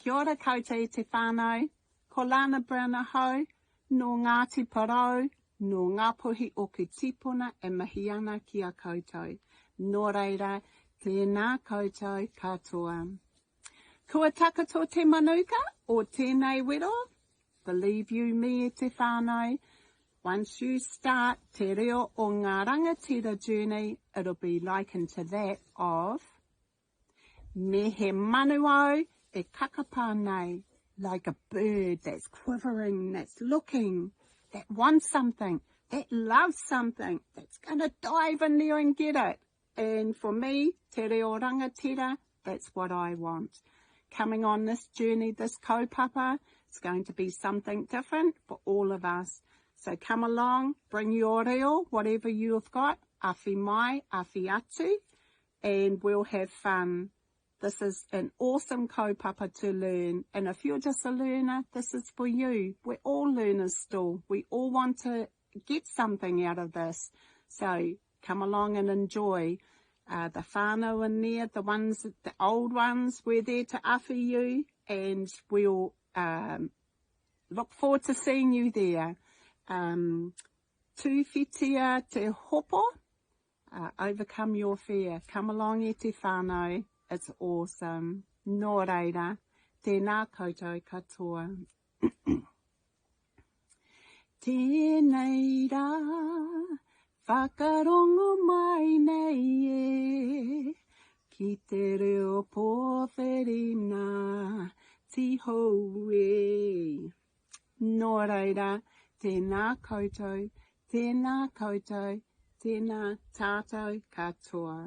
Kia ora koutou te whānau, ko Lana hau, no Ngāti Parau, no ngā puhi o ki tipuna e mihi ana ki a koutou. Nō reira, TÄNÄ koutou katoa. Kua takato te manuka o tēnei wero. Believe you me e te whānau. Once you start te reo o ngā rangatira journey, it'll be likened to that of me he manu au e kakapā nei, like a bird that's quivering, that's looking, that wants something, that loves something, that's going to dive in there and get it. And for me, te reo rangatira, that's what I want. Coming on this journey, this kaupapa, it's going to be something different for all of us. So come along, bring your reo, whatever you have got, awhi mai, awhi atu, and we'll have fun. This is an awesome kaupapa to learn. And if you're just a learner, this is for you. We're all learners still. We all want to get something out of this. So come along and enjoy. The whānau in there, the old ones, we're there to awhi you. And we'll look forward to seeing you there. Tūwhitia te hopo, overcome your fear. Come along e te whānau. It's awesome. Nō reira, tēnā koutou katoa. Tēnei rā, whakarongo mai nei e, ki te reo pōwherina, tihou e. Nō reira, tēnā koutou, tēnā tātou katoa.